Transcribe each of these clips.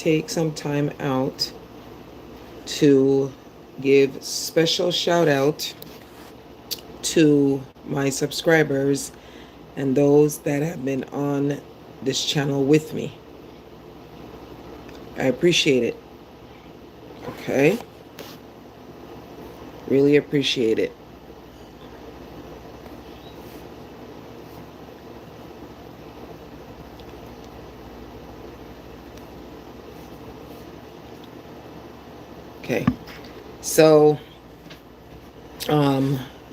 take some time out to give special shout out to my subscribers and those that have been on this channel with me. I appreciate it. Okay? Really appreciate it. Okay. So,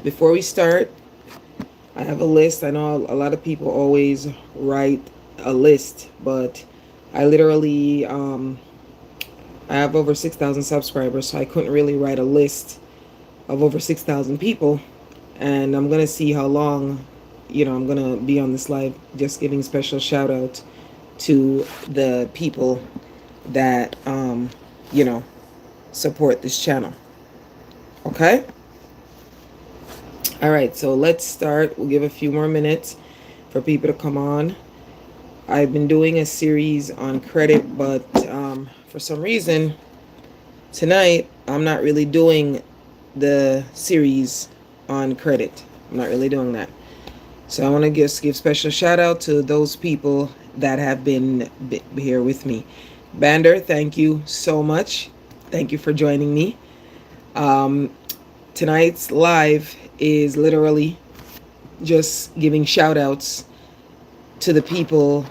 before we start, I have a list. I know a lot of people always write a list, but I literally, I have over 6,000 subscribers, so I couldn't really write a list of over 6,000 people. And I'm going to see how long, I'm going to be on this live, just giving special shout out to the people that, support this channel. Okay? All right, so let's start. We'll give a few more minutes for people to come on. I've been doing a series on credit, but for some reason, tonight, I'm not really doing the series on credit. I'm not really doing that. So I want to just give special shout out to those people that have been here with me. Bander, thank you so much. Thank you for joining me. Tonight's live is literally just giving shout outs to the people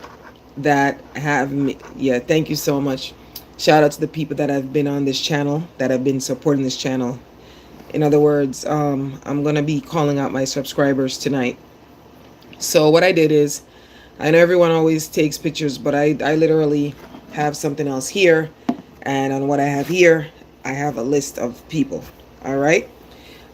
that have me. Yeah, thank you so much. Shout out to the people that have been on this channel, that have been supporting this channel. In other words, I'm going to be calling out my subscribers tonight. So what I did is, I know everyone always takes pictures, but I literally have something else here. And on what I have here, I have a list of people. All right.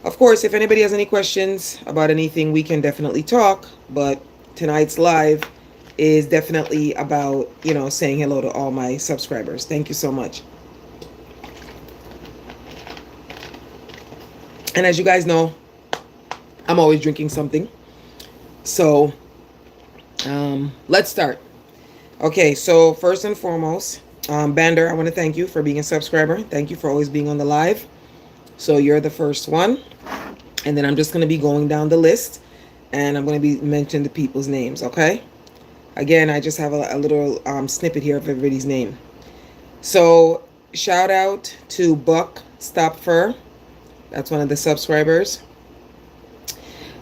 Of course, if anybody has any questions about anything, we can definitely talk. But tonight's live is definitely about, saying hello to all my subscribers. Thank you so much. And as you guys know, I'm always drinking something. So let's start. Okay, so first and foremost, Bander, I want to thank you for being a subscriber. Thank you for always being on the live. So you're the first one. And then I'm just going to be going down the list. And I'm going to be mentioning the people's names, okay? Again, I just have a little snippet here of everybody's name. So shout out to Buck Stopfer. That's one of the subscribers.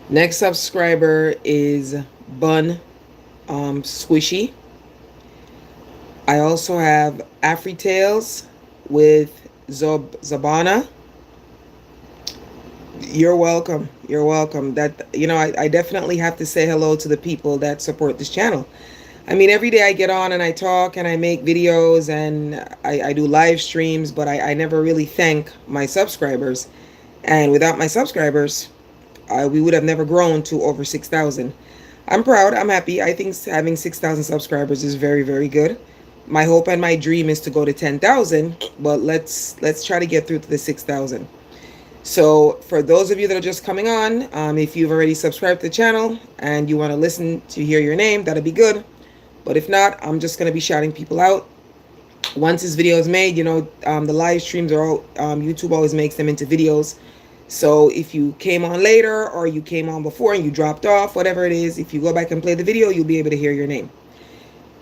Next subscriber is Bun Squishy. I also have AfriTales with Zabana. You're welcome. You're welcome. That, I definitely have to say hello to the people that support this channel. I mean, every day I get on and I talk and I make videos and I do live streams, but I never really thank my subscribers. And without my subscribers, we would have never grown to over 6,000. I'm proud. I'm happy. I think having 6,000 subscribers is very, very good. My hope and my dream is to go to 10,000, but let's try to get through to the 6,000. So for those of you that are just coming on, if you've already subscribed to the channel and you want to listen to hear your name, that'll be good. But if not, I'm just going to be shouting people out. Once this video is made, the live streams are all, YouTube always makes them into videos. So if you came on later or you came on before and you dropped off, whatever it is, if you go back and play the video, you'll be able to hear your name.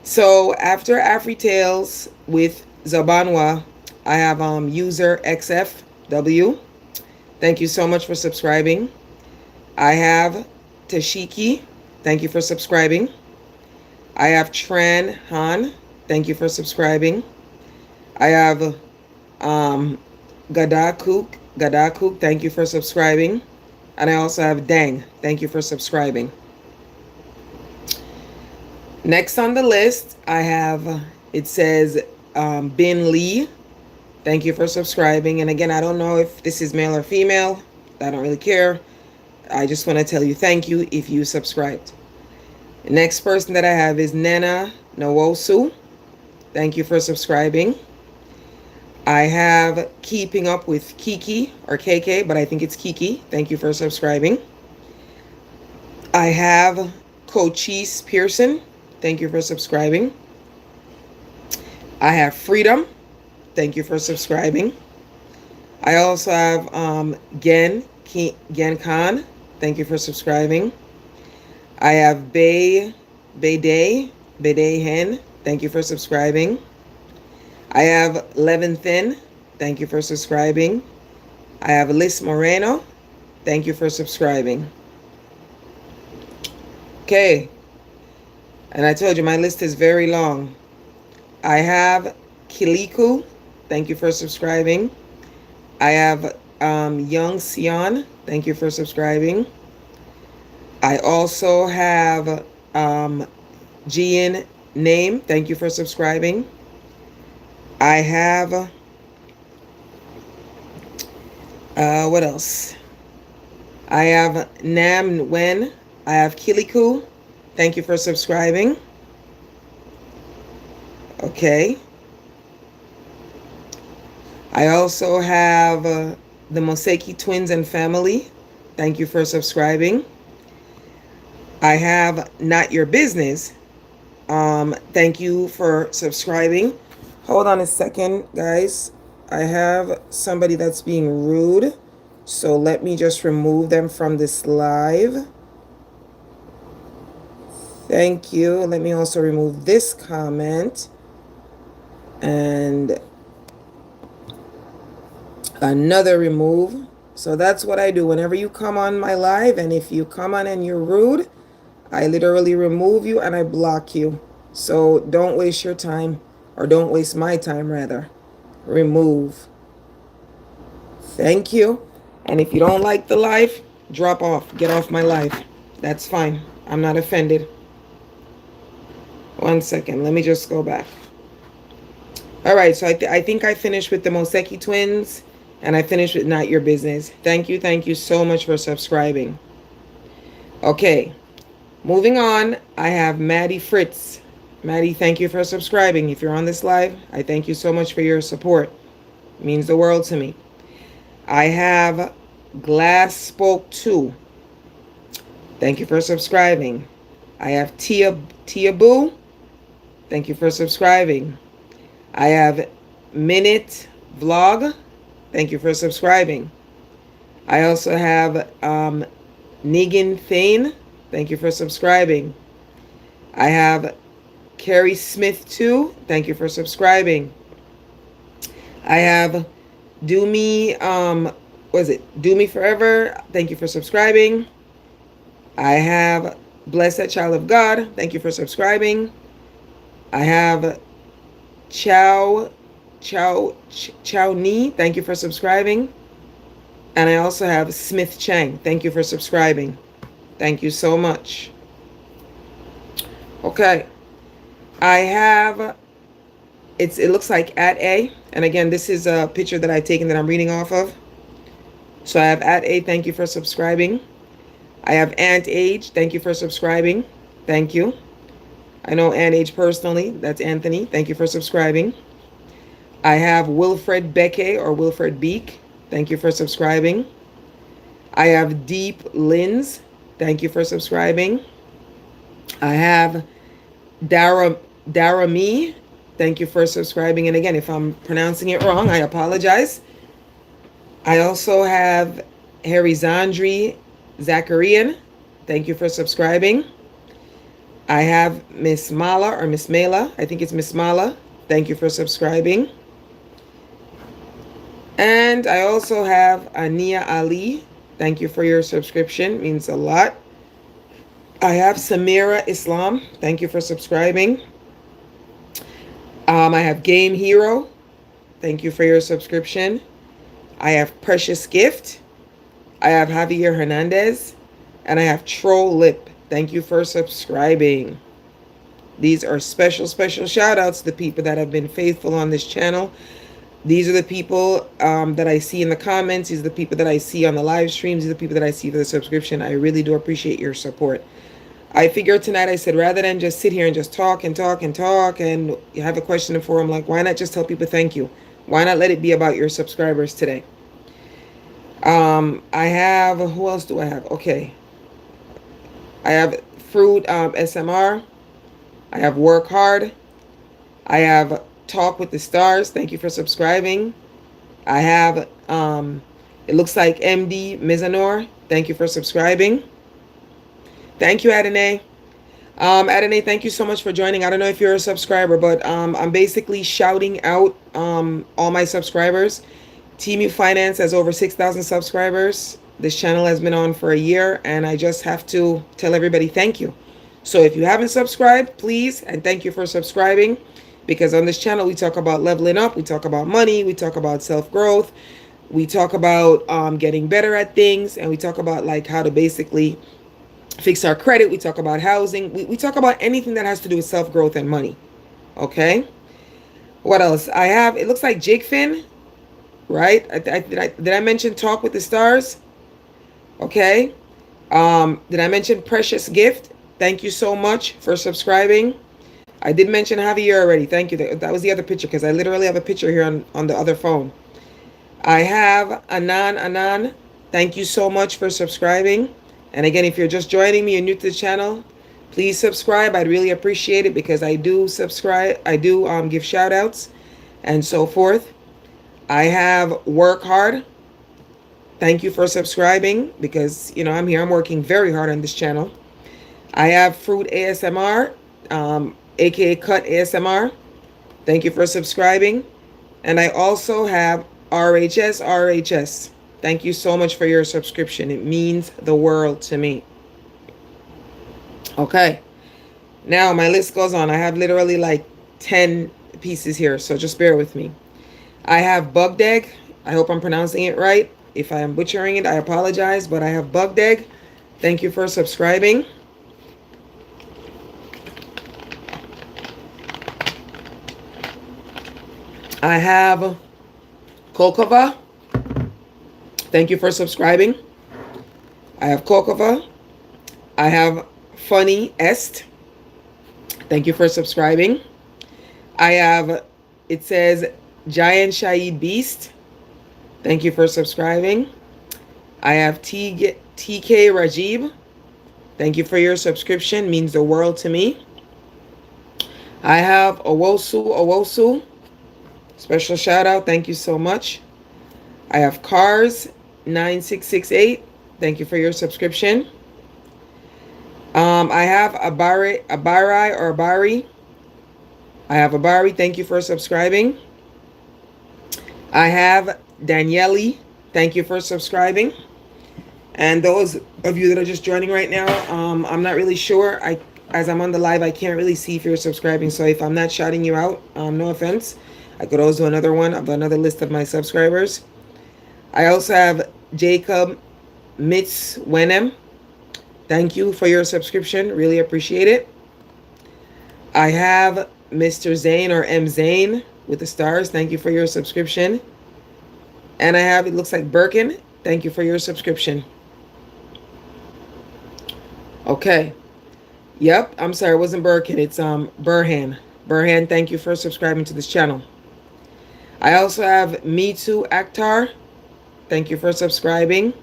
So after AfriTales with Zabanwa, I have user XFW. Thank you so much for subscribing. I have Tashiki. Thank you for subscribing. I have Tran Han. Thank you for subscribing. I have Gadakuk. Thank you for subscribing. And I also have Dang. Thank you for subscribing. Next on the list, I have, it says Bin Lee. Thank you for subscribing. And again, I don't know if this is male or female. I don't really care. I just want to tell you thank you if you subscribed. The next person that I have is Nena Nwosu. Thank you for subscribing. I have Keeping Up with Kiki, or KK, but I think it's Kiki. Thank you for subscribing. I have Cochise Pearson. Thank you for subscribing. I have Freedom. Thank you for subscribing. I also have Gen Khan. Thank you for subscribing. I have Day Hen. Thank you for subscribing. I have Levin Thin. Thank you for subscribing. I have Liz Moreno. Thank you for subscribing. Okay. And I told you my list is very long. I have Kiliku. Thank you for subscribing. I have Young Sion. Thank you for subscribing. I also have Gian Name. Thank you for subscribing. I have what else? I have Nam Wen. I have Kiliku. Thank you for subscribing. Okay. I also have the Moseki Twins and Family. Thank you for subscribing. I have Not Your Business. Thank you for subscribing. Hold on a second, guys. I have somebody that's being rude. So let me just remove them from this live. Thank you. Let me also remove this comment. And another remove. So that's what I do whenever you come on my live. And if you come on and you're rude, I literally remove you and I block you. So don't waste your time, or don't waste my time rather. Remove. Thank you. And if you don't like the live, drop off. Get off my live. That's fine. I'm not offended. 1 second. Let me just go back. All right. So I think I finished with the Moseki Twins, and I finished with Not Your Business. Thank you. Thank you so much for subscribing. Okay. Moving on. I have Maddie Fritz. Maddie, thank you for subscribing. If you're on this live, I thank you so much for your support. It means the world to me. I have Glass Spoke 2. Thank you for subscribing. I have Tia Boo. Thank you for subscribing. I have Minute Vlog. Thank you for subscribing. I also have Negan Thane. Thank you for subscribing. I have Carrie Smith 2. Thank you for subscribing. I have Do Me Forever. Thank you for subscribing. I have Blessed Child of God. Thank you for subscribing. I have Chow Ni. Thank you for subscribing. And I also have Smith Chang. Thank you for subscribing. Thank you so much. Okay. I have, it looks like @A. And again, this is a picture that I've taken that I'm reading off of. So I have @A. Thank you for subscribing. I have Ant Age. Thank you for subscribing. Thank you. I know Ant Age personally. That's Anthony. Thank you for subscribing. I have Wilfred Becke or Wilfred Beek. Thank you for subscribing. I have Deep Lins. Thank you for subscribing. I have Dara Me. Thank you for subscribing. And again, if I'm pronouncing it wrong, I apologize. I also have Harizandri Zacharian. Thank you for subscribing. I have Miss Mala or Miss Mela. I think it's Miss Mala. Thank you for subscribing. And I also have Ania Ali. Thank you for your subscription. It means a lot. I have Samira Islam. Thank you for subscribing. I have Game Hero. Thank you for your subscription. I have Precious Gift. I have Javier Hernandez. And I have Troll Lip. Thank you for subscribing. These are special shout outs to the people that have been faithful on this channel. These are the people that I see in the comments. These are the people that I see on the live streams. These are the people that I see for the subscription. I really do appreciate your support. I figured tonight, I said, rather than just sit here and just talk and you have a question for them, like, why not just tell people thank you? Why not let it be about your subscribers today? I have, who else do I have? Okay. I have Fruit SMR. I have Work Hard. I have Talk with the Stars. Thank you for subscribing. I have, it looks like MD Mizanor. Thank you for subscribing. Thank you, Adonai. Adonai, thank you so much for joining. I don't know if you're a subscriber, but I'm basically shouting out all my subscribers. Temu Finance has over 6,000 subscribers. This channel has been on for a year, and I just have to tell everybody thank you. So if you haven't subscribed, please, and thank you for subscribing, because on this channel we talk about leveling up, we talk about money, we talk about self-growth, we talk about getting better at things, and we talk about like how to basically fix our credit. We talk about housing. We talk about anything that has to do with self-growth and money. Okay. What else? I have, it looks like Jake Finn, right? Did I mention Talk with the Stars? Okay. Did I mention Precious Gift? Thank you so much for subscribing. I did mention Javier already. Thank you. That was the other picture, because I literally have a picture here on the other phone. I have Anan. Thank you so much for subscribing. And again, if you're just joining me and new to the channel, please subscribe. I'd really appreciate it, because I do subscribe. I do give shout outs and so forth. I have Work Hard. Thank you for subscribing, because, you know, I'm here. I'm working very hard on this channel. I have Fruit ASMR, aka Cut ASMR. Thank you for subscribing. And I also have RHS. Thank you so much for your subscription. It means the world to me. Okay. Now my list goes on. I have literally like 10 pieces here, so just bear with me. I have Bugdeg. I hope I'm pronouncing it right. If I am butchering it, I apologize, but I have Bugdeg. Thank you for subscribing. I have Kokova. Thank you for subscribing. I have Kokova. I have Funny Est. Thank you for subscribing. I have, it says Giant Shahid Beast. Thank you for subscribing. I have TK Rajib. Thank you for your subscription. Means the world to me. I have Owosu. Special shout out. Thank you so much. I have Cars 9668. Thank you for your subscription. I have Abari. I have Abari. Thank you for subscribing. I have Daniele. Thank you for subscribing. And those of you that are just joining right now, I'm not really sure. As I'm on the live, I can't really see if you're subscribing. So if I'm not shouting you out, no offense. I could also do another one of another list of my subscribers. I also have Jacob Mitzwenem. Thank you for your subscription. Really appreciate it. I have Mr. Zane, or M Zane with the stars. Thank you for your subscription. And I have, it looks like Birkin. Thank you for your subscription. Okay. Yep. I'm sorry. It wasn't Birkin. It's Burhan. Burhan, thank you for subscribing to this channel. I also have Me Too Akhtar. Thank you for subscribing.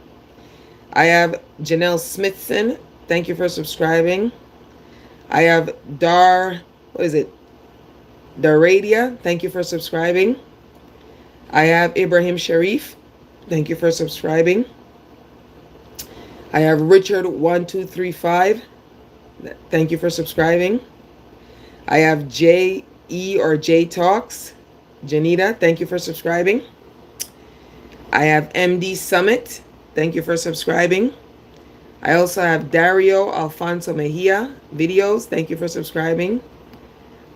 I have Janelle Smithson. Thank you for subscribing. I have Daradia. Thank you for subscribing. I have Ibrahim Sharif. Thank you for subscribing. I have Richard1235. Thank you for subscribing. I have J.E. or J Talks. Janita, thank you for subscribing. I have MD Summit. Thank you for subscribing. I also have Dario Alfonso Mejia videos. Thank you for subscribing.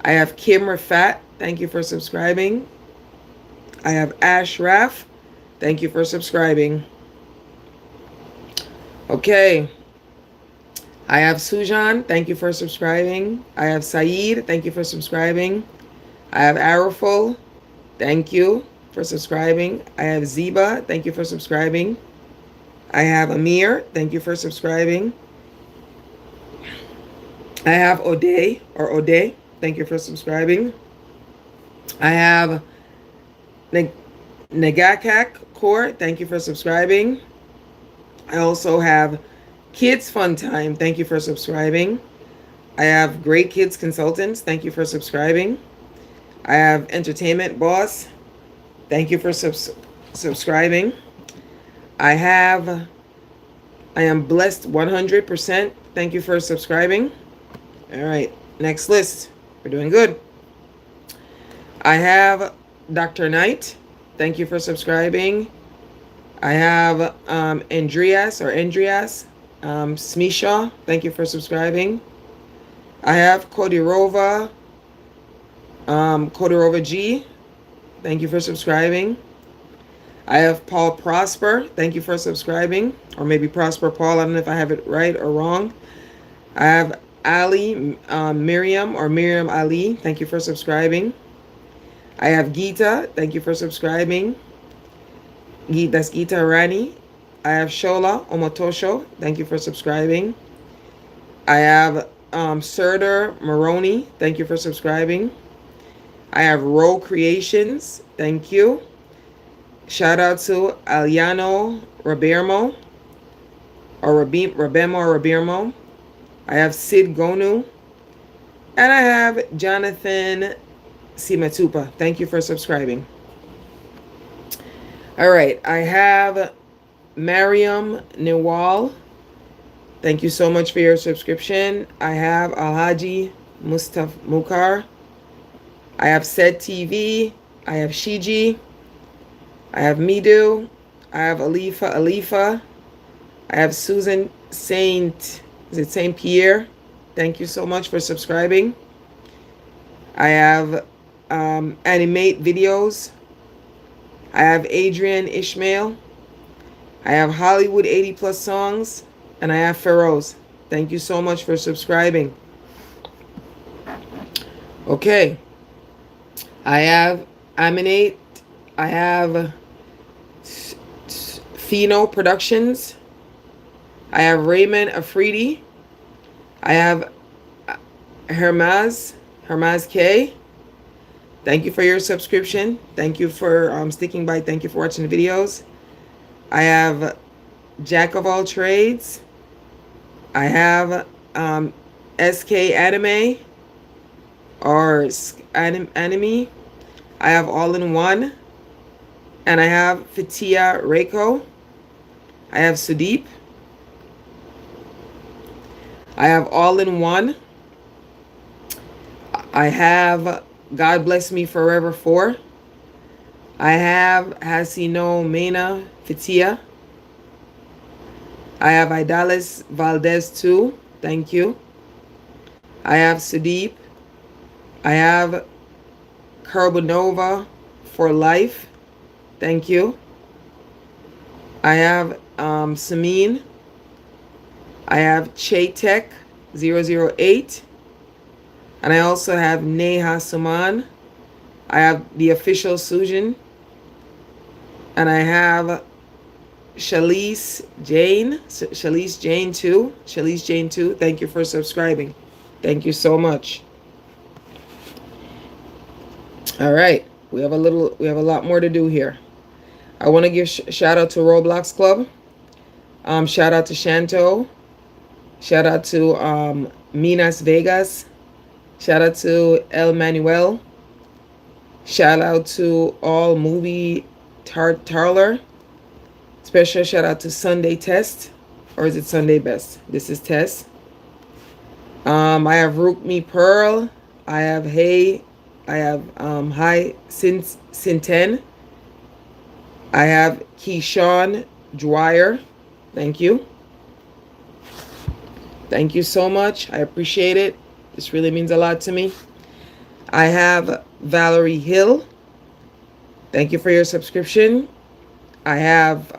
I have Kim Rafat. Thank you for subscribing. I have Ash Raff. Thank you for subscribing. Okay. I have Sujan. Thank you for subscribing. I have Saeed. Thank you for subscribing. I have Araful. Thank you for subscribing. I have Ziba. Thank you for subscribing. I have Amir. Thank you for subscribing. I have Ode. Thank you for subscribing. I have Nagakak Core. Thank you for subscribing. I also have Kids Fun Time. Thank you for subscribing. I have Great Kids Consultants. Thank you for subscribing. I have Entertainment Boss. Thank you for subscribing. I am blessed 100%. Thank you for subscribing. All right, next list. We're doing good. I have Dr. Knight. Thank you for subscribing. I have Andreas Smisha. Thank you for subscribing. I have Kodirova G. Thank you for subscribing. I have Paul Prosper. Thank you for subscribing. Or maybe Prosper Paul. I don't know if I have it right or wrong. I have Ali Miriam or Miriam Ali. Thank you for subscribing. I have Geeta. Thank you for subscribing. That's Geeta Rani. I have Shola Omotosho. Thank you for subscribing. I have Surder Maroney. Thank you for subscribing. I have Row Creations. Thank you. Shout out to Aliano Rabirmo or Rabirmo. I have Sid Gonu. And I have Jonathan Simatupa. Thank you for subscribing. All right. I have Mariam Nawal. Thank you so much for your subscription. I have Alhaji Mustaf Mukar. I have Said TV. I have Shiji. I have Midu. I have Alifa. I have Susan Saint Pierre. Thank you so much for subscribing. I have Animate Videos. I have Adrian Ishmael. I have Hollywood 80 Plus Songs. And I have Feroz. Thank you so much for subscribing. Okay. I have Aminate. I have Fino Productions. I have Raymond Afridi. I have Hermaz K. Thank you for your subscription. Thank you for sticking by. Thank you for watching the videos. I have Jack of All Trades. I have SK Anime or Anime. I have All in One. And I have Fatia Reiko. I have Sudeep. I have All in One. I have God Bless Me Forever 4. I have Hasino Mena Fatia. I have Idalis Valdez 2. Thank you. I have Sudeep. I have Carbonova for Life. Thank you. I have Samin. I have Chaytech 008. And I also have Neha Suman. I have the official Sujin. And I have Shalise Jane 2. Shalise Jane 2. Thank you for subscribing. Thank you so much. All right. We have a lot more to do here. I want to give shout out to Roblox Club. Shout out to Shanto. Shout out to Minas Vegas. Shout out to El Manuel. Shout out to all movie Tarler. Special shout out to Sunday Test. Or is it Sunday Best? This is Test. I have Rukmi Pearl. I have Hey. I have Hi Sinten. I have Keyshawn Dwyer. Thank you. Thank you so much. I appreciate it. This really means a lot to me. I have Valerie Hill. Thank you for your subscription. I have,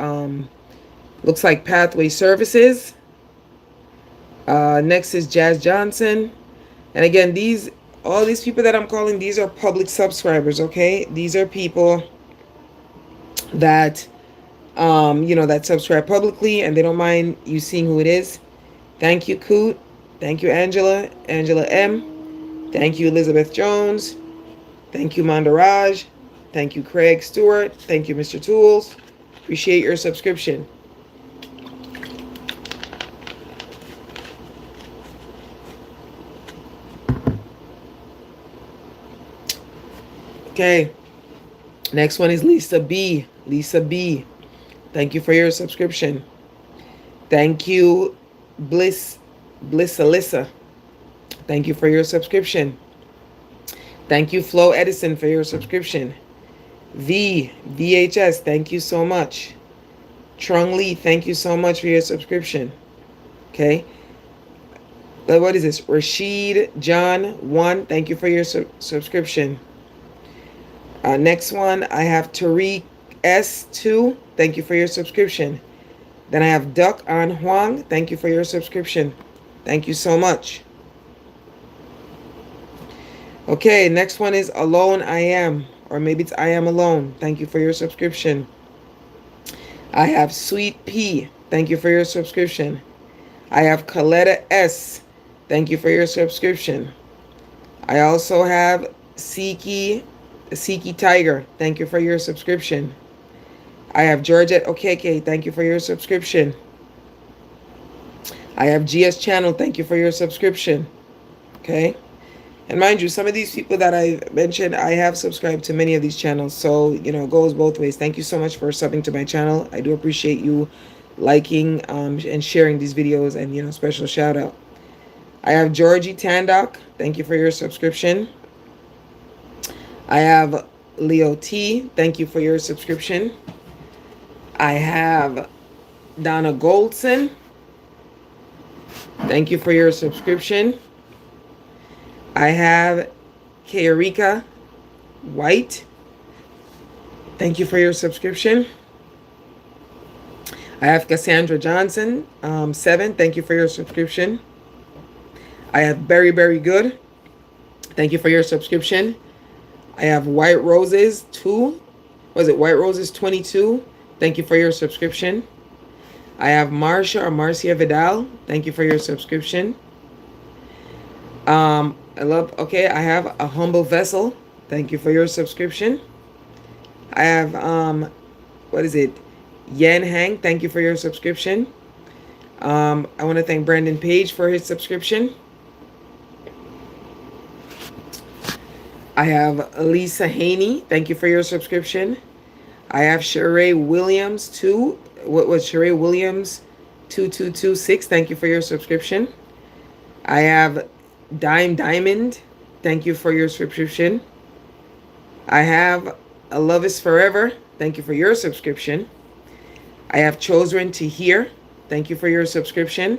looks like Pathway Services. Next is Jazz Johnson. And again, all these people that I'm calling, these are public subscribers, okay? These are people that, that subscribe publicly and they don't mind you seeing who it is. Thank you, Coot. Thank you, Angela M. Thank you, Elizabeth Jones. Thank you, Mandaraj. Thank you, Craig Stewart. Thank you, Mr. Tools. Appreciate your subscription. Okay. Next one is Lisa B. Lisa B. Thank you for your subscription. Thank you, Bliss Alyssa. Thank you for your subscription. Thank you, Flo Edison, for your subscription. VHS, thank you so much. Trung Lee, thank you so much for your subscription. Okay. What is this? Rashid John 1, thank you for your subscription. Next one, I have Tariq S2, thank you for your subscription. Then I have Duck An Huang, thank you for your subscription. Thank you so much. Okay, next one is Alone I Am, or maybe it's I Am Alone. Thank you for your subscription. I have Sweet P, thank you for your subscription. I have Coletta S, thank you for your subscription. I also have Siki Tiger, thank you for your subscription. I have Georgette Okeke, thank you for your subscription. I have GS Channel, thank you for your subscription. Okay. And mind you, some of these people that I mentioned, I have subscribed to many of these channels. So, it goes both ways. Thank you so much for subbing to my channel. I do appreciate you liking and sharing these videos, and, special shout out. I have Georgie Tandock. Thank you for your subscription. I have Leo T. Thank you for your subscription. I have Donna Goldson. Thank you for your subscription. I have Kaerika White. Thank you for your subscription. I have Cassandra Johnson 7. Thank you for your subscription. I have Very Good. Thank you for your subscription. I have White Roses 2. Was it White Roses 22? Thank you for your subscription. I have Marcia Vidal. Thank you for your subscription. I have A Humble Vessel. Thank you for your subscription. I have, Yan Hang. Thank you for your subscription. I want to thank Brandon Page for his subscription. I have Lisa Haney. Thank you for your subscription. I have Sheree Williams 2. What was Sheree Williams 2226? Thank you for your subscription. I have Diamond. Thank you for your subscription. I have A Love Is Forever. Thank you for your subscription. I have Chosen to Hear. Thank you for your subscription.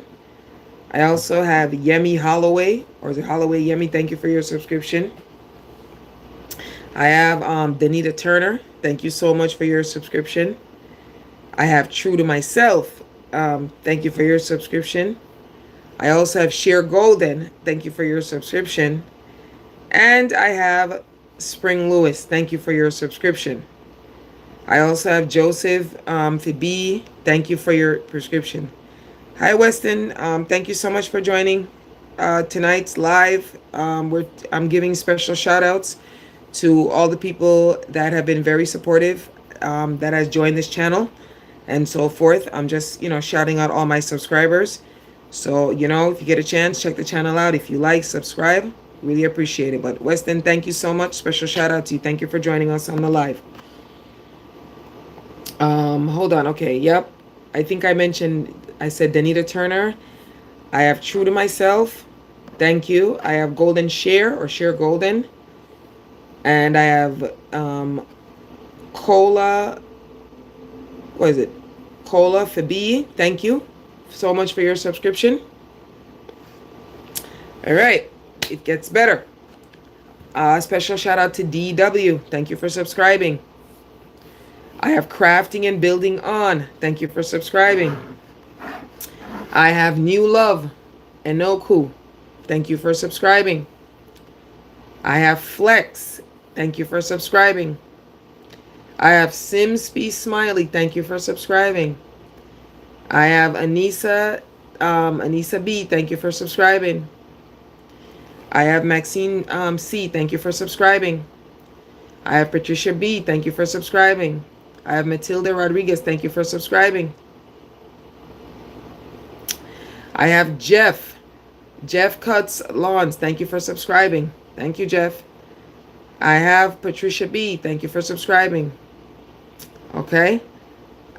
I also have Yemi Holloway, or is it Holloway Yemi? Thank you for your subscription. I have Danita Turner. Thank you so much for your subscription. I have True to Myself. Thank you for your subscription. I also have Sheer Golden. Thank you for your subscription. And I have Spring Lewis. Thank you for your subscription. I also have Joseph Fibi. Thank you for your prescription. Hi, Weston. Thank you so much for joining tonight's live. I'm giving special shout outs to all the people that have been very supportive, that has joined this channel and so forth. I'm just, shouting out all my subscribers. So, if you get a chance, check the channel out. If you like, subscribe. Really appreciate it. But Weston, thank you so much. Special shout out to you. Thank you for joining us on the live. Hold on. Okay. Yep. I think I said Danita Turner. I have True to Myself. Thank you. I have Golden Share, or Share Golden. And I have Cola. What is it? Cola Fabi. Thank you so much for your subscription. All right. It gets better. Special shout out to DW. Thank you for subscribing. I have Crafting and Building On. Thank you for subscribing. I have New Love Enoku. Thank you for subscribing. I have Flex. Thank you for subscribing. I have Sims Be Smiley. Thank you for subscribing. I have Anissa B. Thank you for subscribing. I have Maxine C. Thank you for subscribing. I have Patricia B. Thank you for subscribing. I have Matilda Rodriguez. Thank you for subscribing. I have Jeff Cuts Lawns. Thank you for subscribing. Thank you, Jeff. I have Patricia B. Thank you for subscribing. Okay.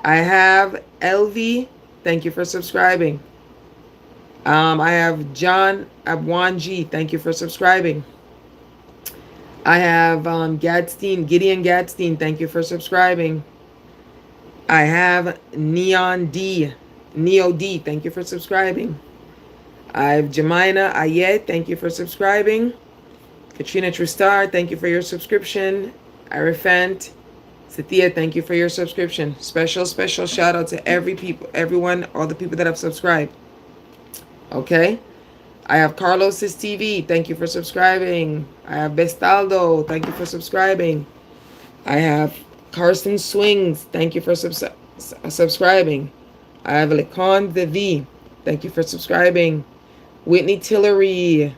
I have LV. Thank you for subscribing. I have John Abwan G. Thank you for subscribing. I have Gideon Gadstein. Thank you for subscribing. I have Neon D. Neo D. Thank you for subscribing. I have Jemina Ayed. Thank you for subscribing. Katrina Tristar. Thank you for your subscription. Arifant. Sathia, thank you for your subscription. Special shout out to everyone, all the people that have subscribed. Okay. I have Carlos's TV. Thank you for subscribing. I have Bestaldo. Thank you for subscribing. I have Carson Swings. Thank you for subscribing. I have Lecon the V. Thank you for subscribing. Whitney Tillery.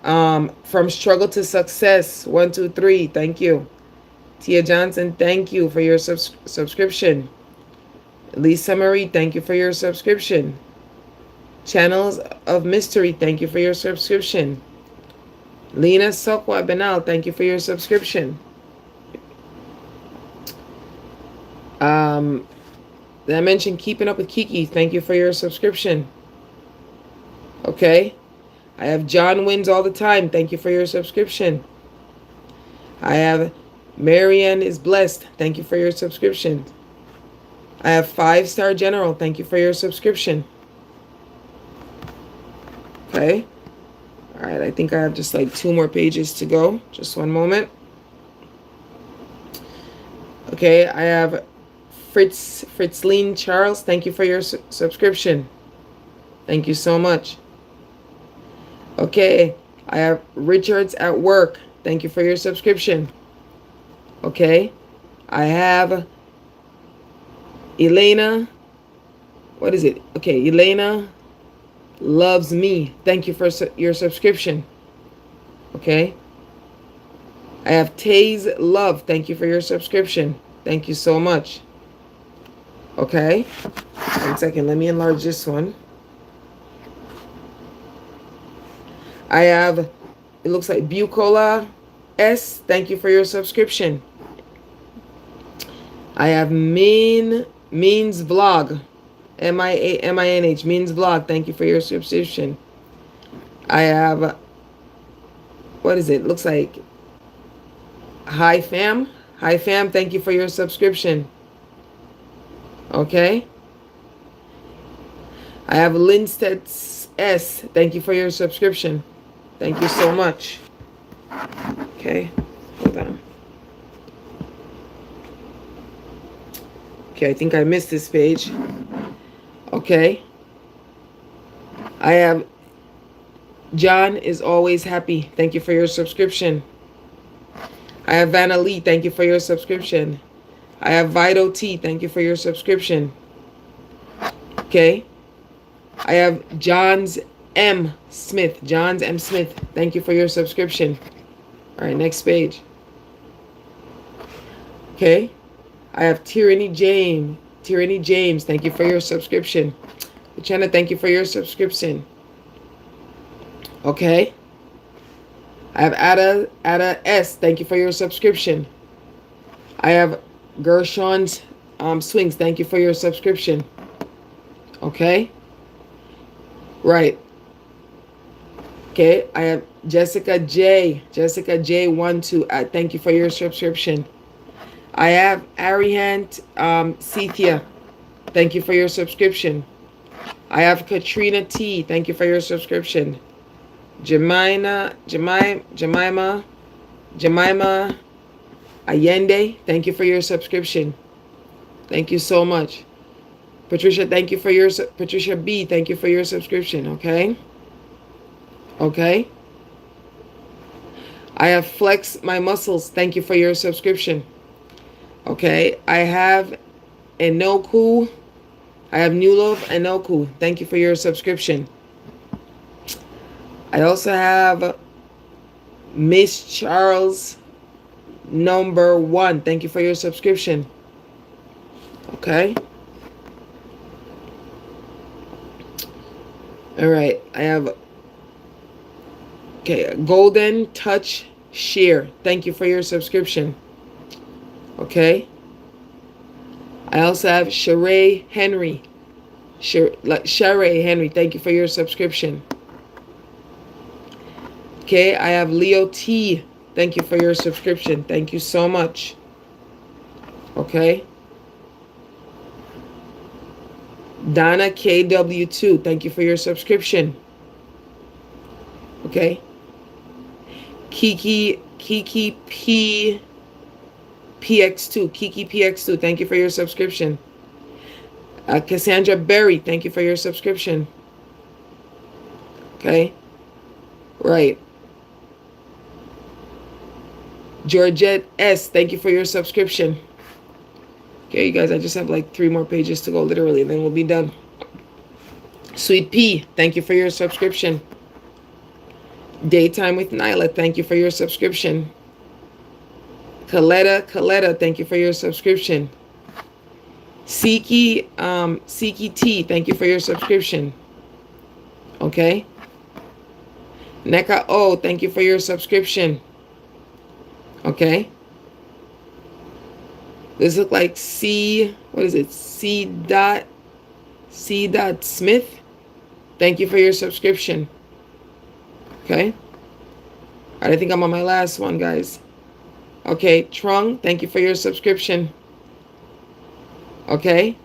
From Struggle to Success. 123. Thank you. Tia Johnson, thank you for your subscription. Lisa Marie, thank you for your subscription. Channels of Mystery, thank you for your subscription. Lena Sokwa Benal, thank you for your subscription. Did I mention Keeping Up with Kiki? Thank you for your subscription. Okay. I have John Wins All the Time. Thank you for your subscription. I have Marianne is Blessed. Thank you for your subscription. I have 5-Star General. Thank you for your subscription. Okay. All right. I think I have just like 2 more pages to go. Just one moment. Okay. I have Fritzline Charles. Thank you for your subscription. Thank you so much. Okay. I have Richards at Work. Thank you for your subscription. Okay. I have Elena. What is it? Okay. Elena Loves Me. Thank you for your subscription. Okay. I have Taze Love. Thank you for your subscription. Thank you so much. Okay. 1 second. Let me enlarge this one. I have, it looks like Bucola S. Thank you for your subscription. I have Means Vlog. Minh. Means Vlog. Thank you for your subscription. I have, what is it? Looks like Hi Fam. Hi Fam. Thank you for your subscription. Okay. I have Lindstedt S. Thank you for your subscription. Thank you so much. Okay. Hold on. Okay, I think I missed this page. Okay. I have John is Always Happy. Thank you for your subscription. I have Vanna Lee. Thank you for your subscription. I have Vito T. Thank you for your subscription. Okay. I have Johns M. Smith. Johns M. Smith. Thank you for your subscription. All right, next page. Okay. I have Tyranny James. Tyranny James. Thank you for your subscription. Luciana, thank you for your subscription. Okay. I have Ada S. Thank you for your subscription. I have Gershon's Swings. Thank you for your subscription. Okay. Right. Okay. I have Jessica J. Jessica J12. Thank you for your subscription. I have Arihant Cethia. Thank you for your subscription. I have Katrina T. Thank you for your subscription. Jemima Allende. Thank you for your subscription. Thank you so much. Patricia, thank you for your Patricia B. Thank you for your subscription. Okay. Okay. I have Flex My Muscles. Thank you for your subscription. Okay. I have Enoku. I have New Love Enoku. Thank you for your subscription. I also have Miss Charles #1. Thank you for your subscription. Okay. All right. I have, okay, Golden Touch Sheer, thank you for your subscription. Okay. I also have Sheree Henry. Sheree Henry, thank you for your subscription. Okay, I have Leo T. Thank you for your subscription. Thank you so much. Okay. Donna KW2, thank you for your subscription. Okay. Kiki P PX2, Kiki PX2, thank you for your subscription. Cassandra Berry, thank you for your subscription. Okay. Right. Georgette S, thank you for your subscription. Okay, you guys, I just have like 3 more pages to go, literally, and then we'll be done. Sweet P, thank you for your subscription. Daytime with Nyla, thank you for your subscription. Coletta, thank you for your subscription. Siki T, thank you for your subscription. Okay. Neka O, thank you for your subscription. Okay. This looks like what is it? C dot Smith. Thank you for your subscription. Okay. All right, I think I'm on my last one, guys. Okay, Trung, thank you for your subscription. Okay.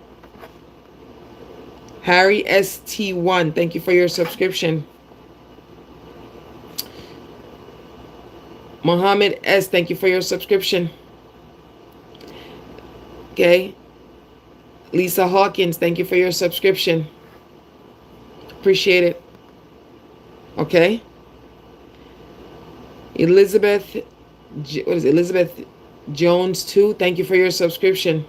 Harry ST1, thank you for your subscription. Mohammed S, thank you for your subscription. Okay. Lisa Hawkins, thank you for your subscription. Appreciate it. Okay. Elizabeth Jones 2, thank you for your subscription.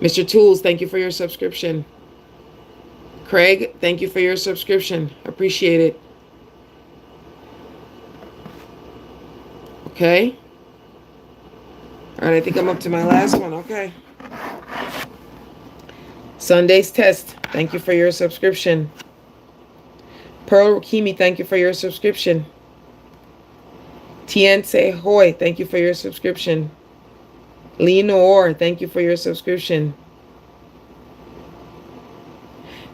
Mr. Tools, thank you for your subscription. Craig, thank you for your subscription. Appreciate it. Okay. All right, I think I'm up to my last one. Okay. Sunday's Test, thank you for your subscription. Pearl Rukimi, thank you for your subscription. Tiense Hoy, thank you for your subscription. Lenore, thank you for your subscription.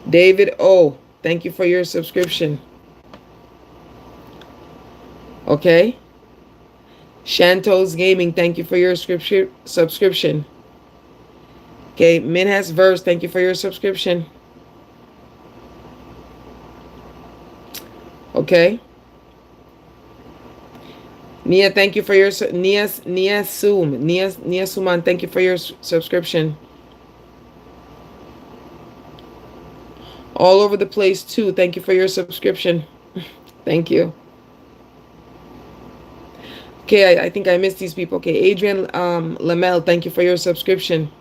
David O, thank you for your subscription. Okay. Shantos Gaming, thank you for your subscription. Okay, Minhas Verse, thank you for your subscription. Okay. Nia, thank you for your Nia Suman, thank you for your subscription. All over the place too, thank you for your subscription. Thank you. Okay, I think I missed these people. Okay, Adrian Lamel, thank you for your subscription.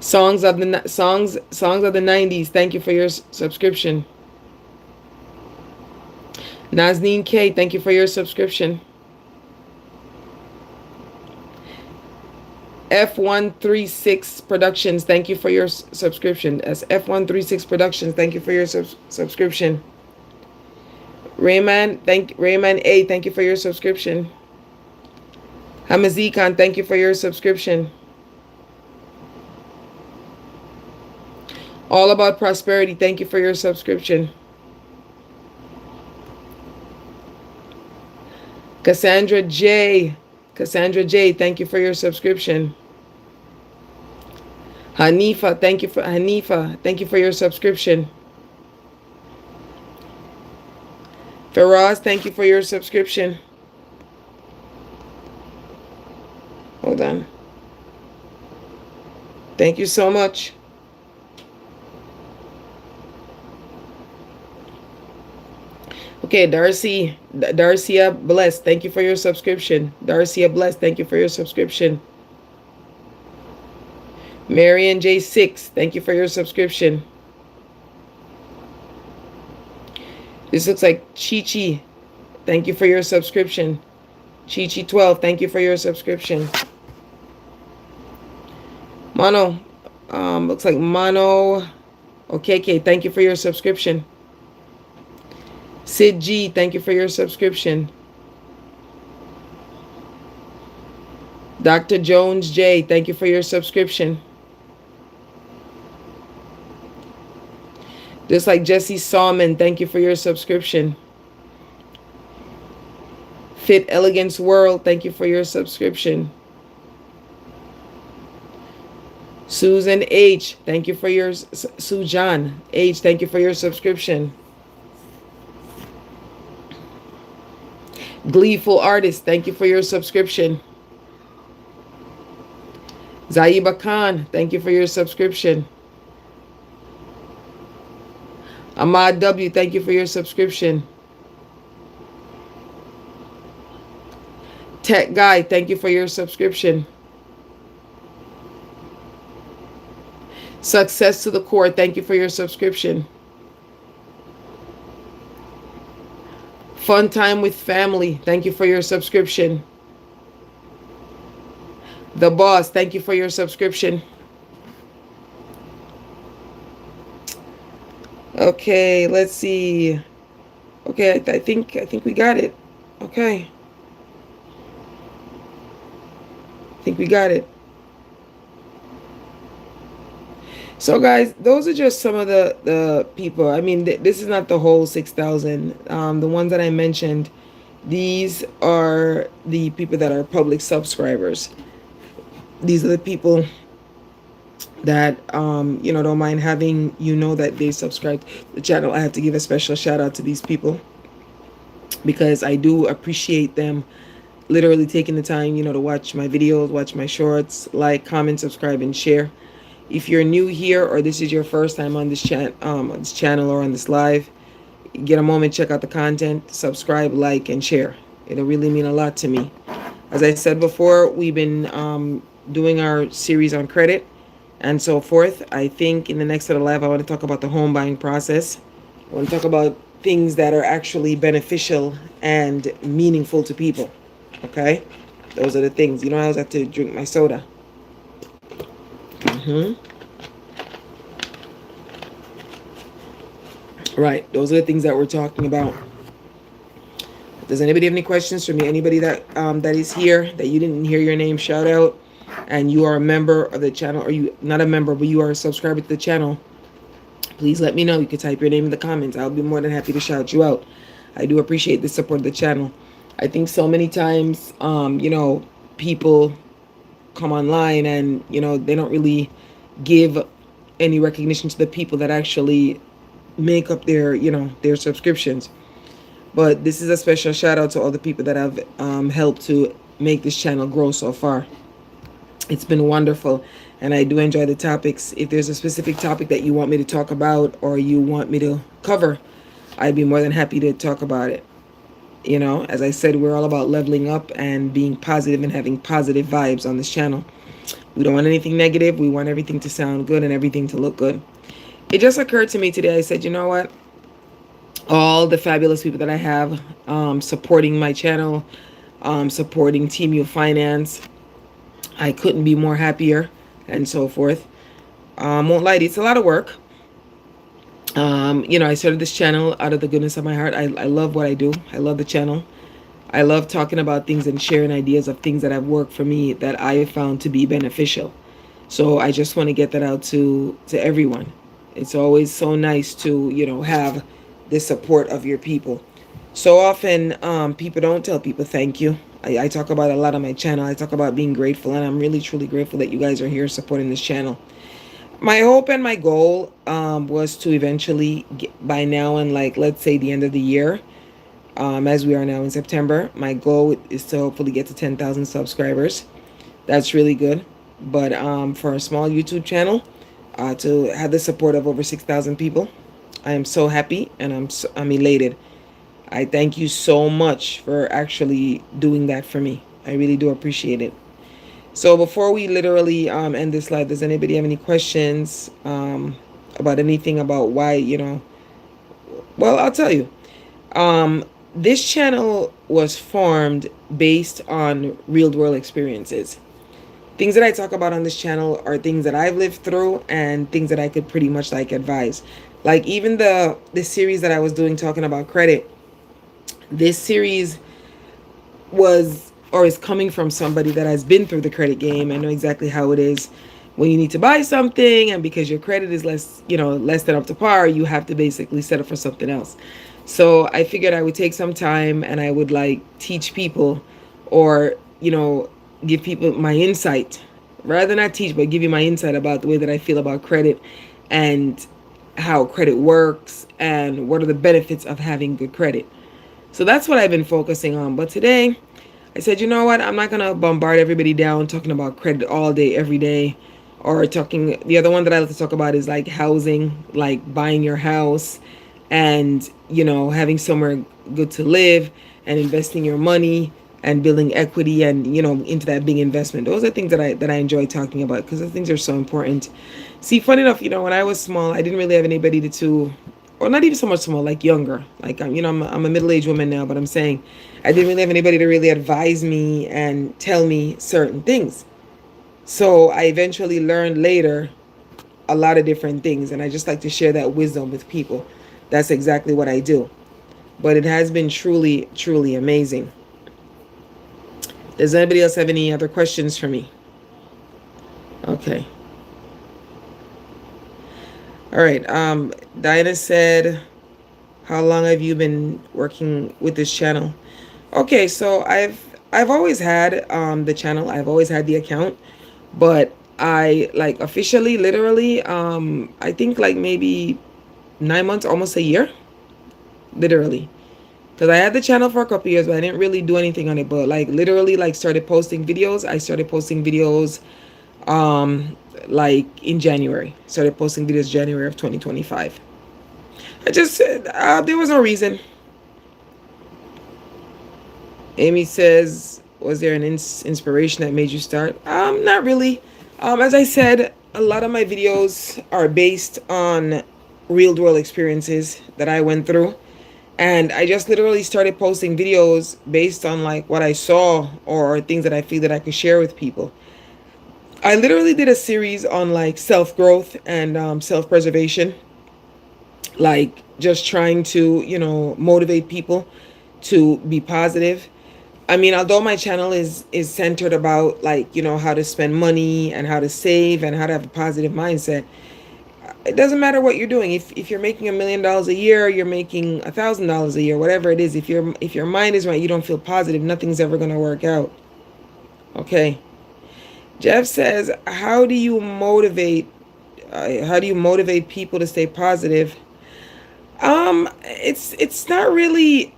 Songs of the 90s, thank you for your subscription. Nazneen K, thank you for your subscription. F136 Productions, thank you for your subscription. As F136 Productions, thank you for your subscription. Rayman A, thank you for your subscription. Hamazikan, thank you for your subscription. All About Prosperity, thank you for your subscription. Cassandra J, thank you for your subscription. Hanifa, thank you for your subscription. Faraz, thank you for your subscription. Hold on. Thank you so much. Okay, Darcia Bless, thank you for your subscription. Darcia Bless, thank you for your subscription. Marian J6, thank you for your subscription. This looks like Chi. Thank you for your subscription. Chi 12, thank you for your subscription. Mono, looks like Mono. Okay, thank you for your subscription. Sid G, thank you for your subscription. Dr. Jones J, thank you for your subscription. Just like Jesse Salmon, thank you for your subscription. Fit Elegance World, thank you for your subscription. Susan H, thank you for your Sujan H, thank you for your subscription. Gleeful Artist, thank you for your subscription. Zaiba Khan, thank you for your subscription. Ahmad W, thank you for your subscription. Tech Guy, thank you for your subscription. Success to the Core, thank you for your subscription. Fun Time with Family, thank you for your subscription. The Boss, thank you for your subscription. Okay, let's see. Okay, I think we got it. Okay. I think we got it. So guys, those are just some of the people. I mean, this is not the whole 6,000. The ones that I mentioned, these are the people that are public subscribers. These are the people that don't mind having that they subscribe to the channel. I have to give a special shout out to these people because I do appreciate them literally taking the time to watch my videos, watch my shorts, like, comment, subscribe, and share. If you're new here or this is your first time on this channel or on this live, get a moment, check out the content, subscribe, like, and share. It'll really mean a lot to me. As I said before, we've been doing our series on credit and so forth. I think in the next little live, I want to talk about the home buying process. I want to talk about things that are actually beneficial and meaningful to people. Okay? Those are the things. I always have to drink my soda. Right. Those are the things that we're talking about. Does anybody have any questions for me? Anybody that is here that you didn't hear your name shout out and you are a member of the channel, or you not a member but you are a subscriber to the channel, please let me know. You can type your name in the comments. I'll be more than happy to shout you out. I do appreciate the support of the channel. I think so many times people come online and they don't really give any recognition to the people that actually make up their subscriptions. But this is a special shout out to all the people that have helped to make this channel grow so far. It's been wonderful, and I do enjoy the topics. If there's a specific topic that you want me to talk about or you want me to cover, I'd be more than happy to talk about it. As I said, we're all about leveling up and being positive and having positive vibes on this channel. We don't want anything negative. We want everything to sound good and everything to look good. It just occurred to me today. I said, you know what? All the fabulous people that I have supporting my channel, supporting Team U Finance, I couldn't be more happier and so forth. Won't lie, it's a lot of work. I started this channel out of the goodness of my heart. I love what I do. I love the channel. I love talking about things and sharing ideas of things that have worked for me that I have found to be beneficial. So I just want to get that out to everyone. It's always so nice to, have the support of your people. So often people don't tell people thank you. I talk about a lot on my channel. I talk about being grateful, and I'm really, truly grateful that you guys are here supporting this channel. My hope and my goal was to eventually get, by now and let's say the end of the year, as we are now in September, my goal is to hopefully get to 10,000 subscribers. That's really good. But for a small YouTube channel, to have the support of over 6,000 people, I am so happy and I'm elated. I thank you so much for actually doing that for me. I really do appreciate it. So before we literally end this live, does anybody have any questions about anything about why, Well, I'll tell you. This channel was formed based on real world experiences. Things that I talk about on this channel are things that I've lived through and things that I could pretty much advise. Like even the series that I was doing talking about credit, This series was or is coming from somebody that has been through the credit game and know exactly how it is when you need to buy something, and because your credit is less than up to par, you have to basically settle for something else. So I figured I would take some time and I would like teach people, or give people my insight, rather than not teach but give you my insight about the way that I feel about credit, and how credit works, and what are the benefits of having good credit. So that's what I've been focusing on. But today, I said, you know what? I'm not going to bombard everybody down talking about credit all day, every day. Or talking, the other one that I like to talk about is like housing, like buying your house and, having somewhere good to live, and investing your money and building equity and, into that big investment. Those are things that I enjoy talking about, because the things are so important. See, funny enough, when I was small, I didn't really have anybody to or not even so much small, like younger. Like I'm a middle-aged woman now, but I'm saying I didn't really have anybody to really advise me and tell me certain things. So I eventually learned later a lot of different things, and I just like to share that wisdom with people. That's exactly what I do. But it has been truly, truly amazing. Does anybody else have any other questions for me? Okay. All right. Diana said, how long have you been working with this channel? Okay, so I've always had the channel. I've always had the account, but I like officially, literally, I think like maybe 9 months, almost a year, literally. Because I had the channel for a couple years, but I didn't really do anything on it. But like literally, like started posting videos. I started posting videos, um, like in January. Started posting videos January of 2025. I just said there was no reason. Amy says, was there an inspiration that made you start? Not really. As I said, a lot of my videos are based on real world experiences that I went through. And I just literally started posting videos based on like what I saw or things that I feel that I could share with people. I literally did a series on like self growth and self preservation, like just trying to, motivate people to be positive. I mean, although my channel is centered about like, how to spend money and how to save and how to have a positive mindset, it doesn't matter what you're doing. If you're making $1 million a year, you're making $1,000 a year, whatever it is, if your mind is right, you don't feel positive, nothing's ever gonna work out. Okay. Jeff says, how do you motivate people to stay positive? It's not really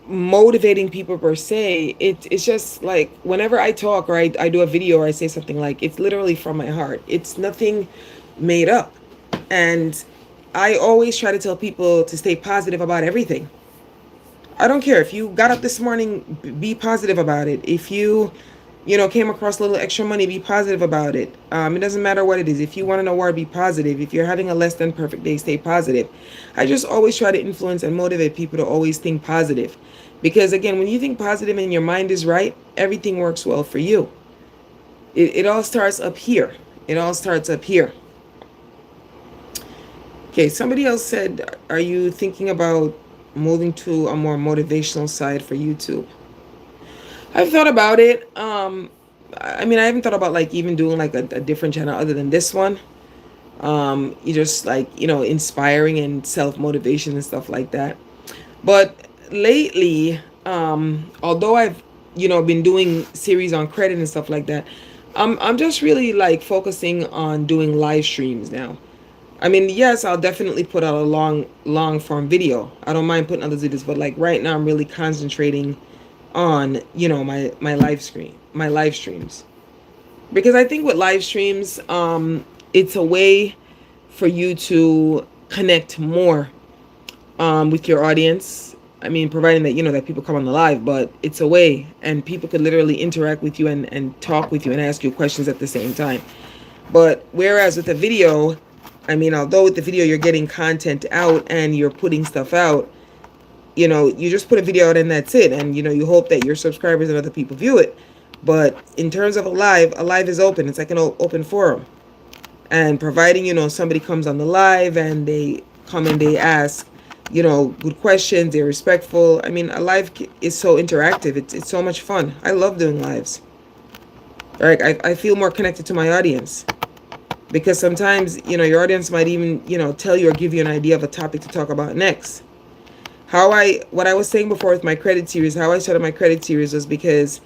motivating people per se. It's just like whenever I talk or I do a video or I say something, like it's literally from my heart. It's nothing made up. And I always try to tell people to stay positive about everything. I don't care if you got up this morning, be positive about it. If you came across a little extra money, be positive about it. It doesn't matter what it is. If you want to know where, be positive. If you're having a less than perfect day, stay positive. I just always try to influence and motivate people to always think positive. Because again, when you think positive and your mind is right, everything works well for you. It all starts up here. It all starts up here. Okay, somebody else said, are you thinking about moving to a more motivational side for YouTube? I've thought about it. I mean, I haven't thought about like even doing like a different channel other than this one. You just like, inspiring and self-motivation and stuff like that. But lately, although I've, been doing series on credit and stuff like that, I'm just really like focusing on doing live streams now. I mean, yes, I'll definitely put out a long form video. I don't mind putting others videos, but like right now I'm really concentrating on, my live streams. Because I think with live streams, it's a way for you to connect more with your audience. I mean, providing that, that people come on the live, but it's a way, and people could literally interact with you and talk with you and ask you questions at the same time. But whereas with a video, I mean, although with the video you're getting content out and you're putting stuff out, you just put a video out and that's it. And, you hope that your subscribers and other people view it. But in terms of a live is open. It's like an open forum. And providing, somebody comes on the live and they come and they ask, good questions. They're respectful. I mean, a live is so interactive. It's so much fun. I love doing lives. Right? I feel more connected to my audience because sometimes, your audience might even, tell you or give you an idea of a topic to talk about next. What I was saying before with my credit series, how I started my credit series was because,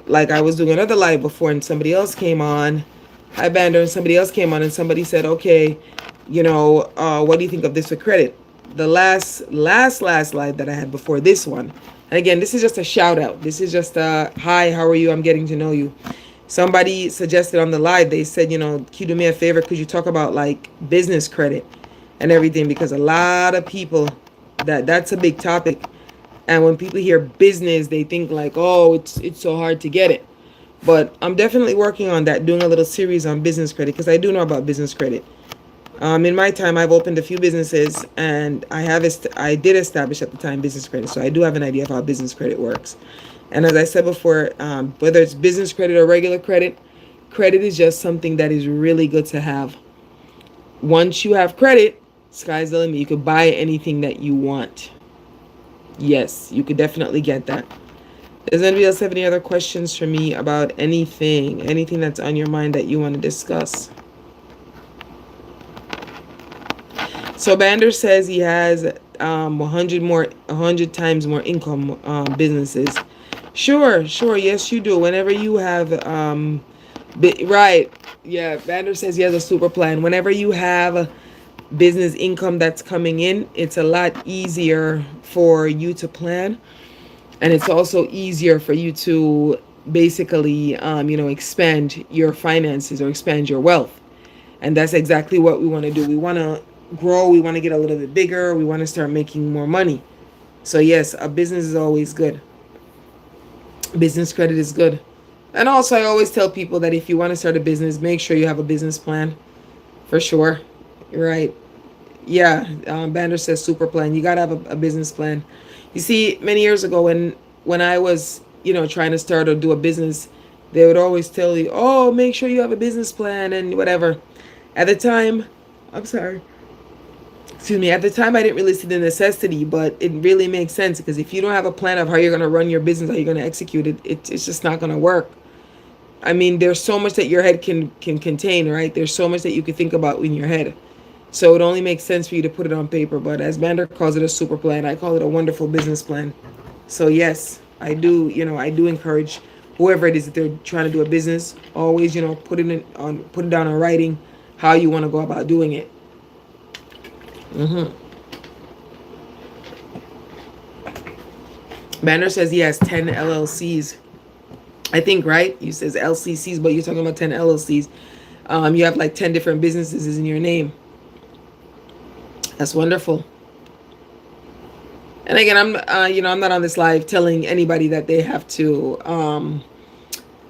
like, I was doing another live before and somebody else came on. Hi, Bander, and somebody else came on and somebody said, okay, what do you think of this for credit? The last live that I had before this one. And again, this is just a shout out. This is just a, hi, how are you? I'm getting to know you. Somebody suggested on the live, they said, can you do me a favor? Could you talk about like business credit and everything? Because a lot of people, that's a big topic. And when people hear business, they think like, oh, it's so hard to get it. But I'm definitely working on that, doing a little series on business credit because I do know about business credit. In my time, I've opened a few businesses, and I did establish at the time business credit, so I do have an idea of how business credit works. And as I said before, whether it's business credit or regular credit, credit is just something that is really good to have. Once you have credit, sky's the limit. You could buy anything that you want. Yes, you could definitely get that. Does anybody else have any other questions for me about anything that's on your mind that you want to discuss? So Bander says he has 100 times more income businesses. Sure, yes you do. Whenever you have right, yeah. Bander says he has a super plan. Whenever you have business income that's coming in, it's a lot easier for you to plan, and it's also easier for you to basically expand your finances or expand your wealth. And that's exactly what we want to do. We want to grow, we want to get a little bit bigger, we want to start making more money. So yes, a business is always good. Business credit is good. And also I always tell people that if you want to start a business, make sure you have a business plan. For sure. Right. Yeah. Bander says super plan. You gotta have a business plan. You see, many years ago when I was trying to start or do a business, they would always tell you, oh, make sure you have a business plan and whatever. At the time, at the time I didn't really see the necessity, but it really makes sense because if you don't have a plan of how you're going to run your business, how you're going to execute it, it's just not going to work. I mean, there's so much that your head can contain, right? There's so much that you can think about in your head. So it only makes sense for you to put it on paper. But as Bander calls it a super plan, I call it a wonderful business plan. So yes, I do encourage whoever it is that they're trying to do a business, always, put it down in writing how you want to go about doing it. Banner says he has 10 LLCs. I think, right? You says LCCs, but you're talking about 10 LLCs. You have like 10 different businesses in your name. That's wonderful. And again, I'm not on this live telling anybody that they have to,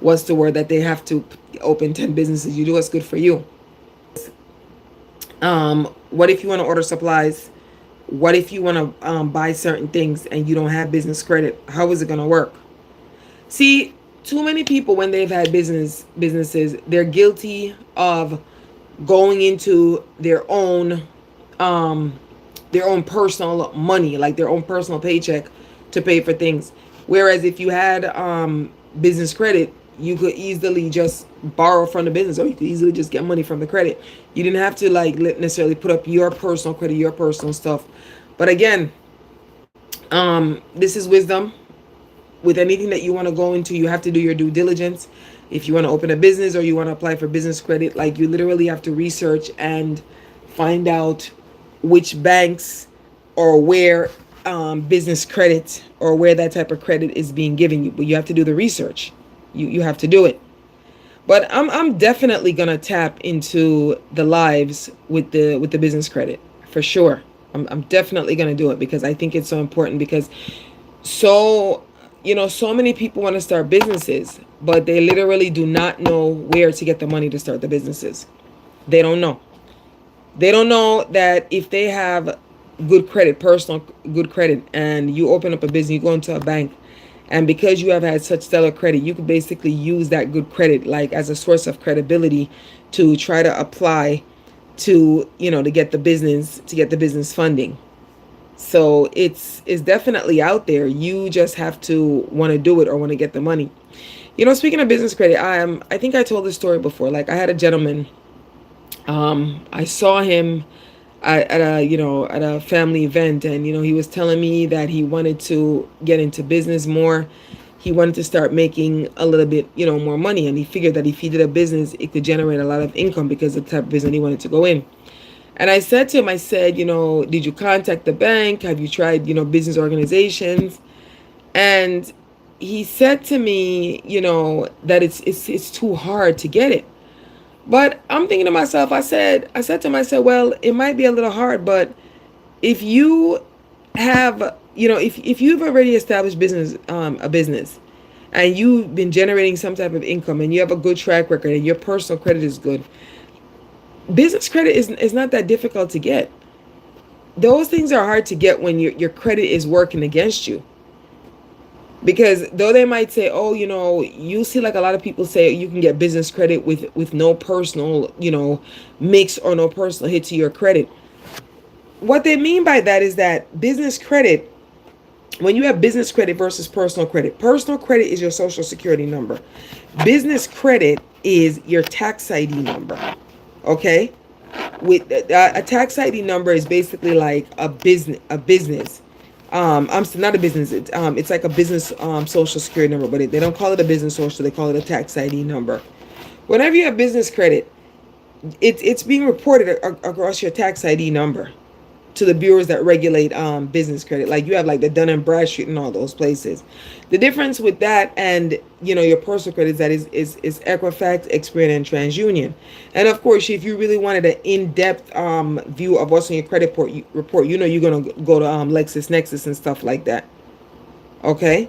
that they have to open 10 businesses. You do what's good for you. What if you want to order supplies? What if you want to buy certain things and you don't have business credit? How is it going to work? See, too many people, when they've had businesses, they're guilty of going into their own personal money, like their own personal paycheck to pay for things. Whereas if you had business credit, you could easily just borrow from the business, or you could easily just get money from the credit. You didn't have to like necessarily put up your personal credit, your personal stuff. But again, this is wisdom. With anything that you want to go into, you have to do your due diligence. If you want to open a business or you want to apply for business credit, like you literally have to research and find out which banks or where business credit or where that type of credit is being given you. But you have to do the research. You have to do it. But I'm definitely gonna tap into the lives with the business credit for sure. I'm definitely gonna do it because I think it's so important, because so many people want to start businesses, but they literally do not know where to get the money to start the businesses. They don't know. They don't know that if they have good credit, personal good credit, and you open up a business, you go into a bank, and because you have had such stellar credit, you could basically use that good credit like as a source of credibility to try to apply to, to get the business funding. So it's definitely out there. You just have to want to do it or want to get the money. Speaking of business credit, I think I told this story before. Like, I had a gentleman. I saw him at a at a family event, and he was telling me that he wanted to get into business more. He wanted to start making a little bit more money, and he figured that if he did a business, it could generate a lot of income because of the type of business he wanted to go in. And I said to him, I said, did you contact the bank? Have you tried business organizations? And he said to me, that it's too hard to get it. But I'm thinking to myself, I said to myself, well, it might be a little hard, but if you have, if you've already established a business, and you've been generating some type of income, and you have a good track record, and your personal credit is good, business credit is not that difficult to get. Those things are hard to get when your credit is working against you. Because though they might say, oh, you see, like, a lot of people say you can get business credit with no personal, mix or no personal hit to your credit. What they mean by that is that business credit, when you have business credit versus personal credit is your social security number. Business credit is your tax ID number. Okay? With a tax ID number is basically like a business. I'm not a business. It's like a business social security number, but they don't call it a business social. They call it a tax ID number. Whenever you have business credit, it's being reported across your tax ID number to the bureaus that regulate business credit. Like, you have like the Dun and Bradstreet and all those places. The difference with that and your personal credit is that is Equifax, Experian, and TransUnion. And of course, if you really wanted an in-depth view of what's on your credit report, you're gonna go to LexisNexis and stuff like that. Okay,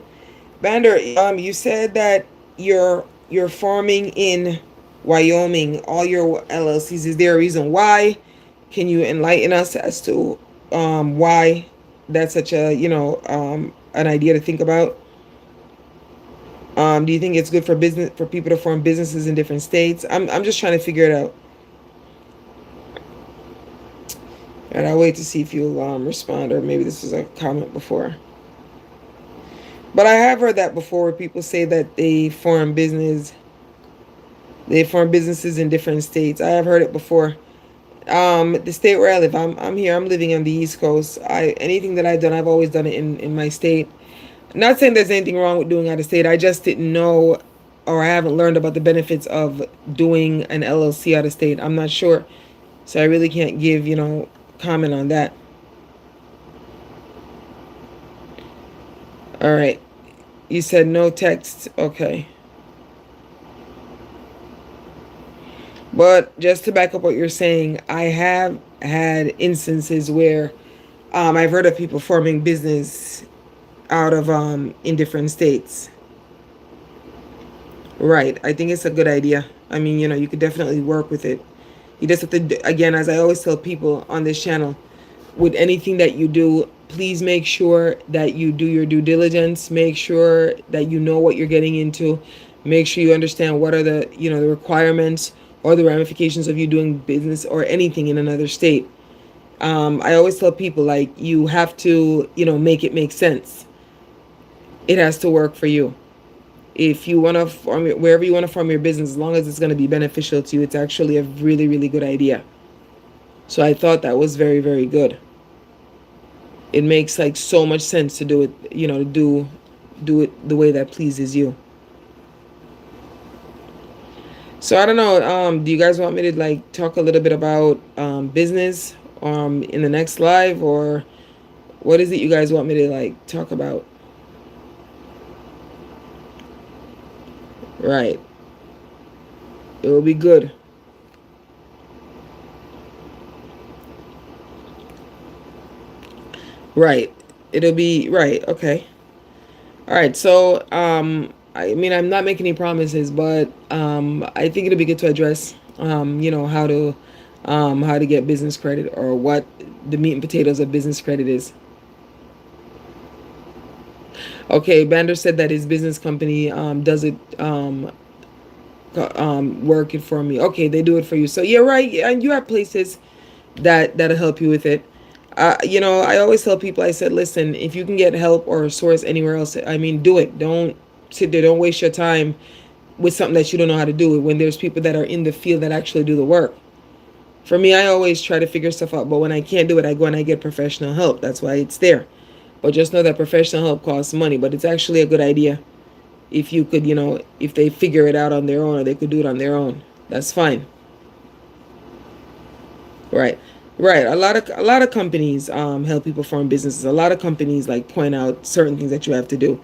Vander, you said that you're farming in Wyoming. All your LLCs. Is there a reason why? Can you enlighten us as to why that's such a an idea to think about? Do you think it's good for people to form businesses in different states? I'm just trying to figure it out, and I'll wait to see if you'll respond, or maybe this was a comment before. But I have heard that before, where people say that they form businesses in different states. I have heard it before. The state where I live, I'm here. I'm living on the East Coast. Anything that I've done, I've always done it in my state. Not saying there's anything wrong with doing out of state. I just didn't know, or I haven't learned about the benefits of doing an LLC out of state. I'm not sure, so I really can't give comment on that. All right, you said no text. Okay. But just to back up what you're saying, I have had instances where I've heard of people forming business out of in different states. Right. I think it's a good idea. I mean, you could definitely work with it. You just have to, again, as I always tell people on this channel, with anything that you do, please make sure that you do your due diligence. Make sure that you know what you're getting into. Make sure you understand what are the requirements or the ramifications of you doing business or anything in another state. I always tell people, like, you have to, make it make sense. It has to work for you. If you want to form wherever you want to form your business, as long as it's going to be beneficial to you, it's actually a really, really good idea. So I thought that was very, very good. It makes like so much sense to do it, to do it the way that pleases you. So I don't know. Do you guys want me to like talk a little bit about business in the next live, or what is it you guys want me to like talk about? Right. It will be good. Right. It'll be right. Okay. All right. So I mean, I'm not making any promises, but I think it'll be good to address how to get business credit, or what the meat and potatoes of business credit is. Okay, Bander said that his business company does it work it for me. Okay, they do it for you. So you're right, and you have places that'll help you with it. I always tell people, I said, listen, if you can get help or a source anywhere else, I mean, do it. Don't sit there. Don't waste your time with something that you don't know how to do when there's people that are in the field that actually do the work. For me, I always try to figure stuff out, but when I can't do it, I go and I get professional help. That's why it's there. But just know that professional help costs money, but it's actually a good idea if you could, if they figure it out on their own or they could do it on their own. That's fine. Right. Right. A lot of companies help people form businesses. A lot of companies like point out certain things that you have to do.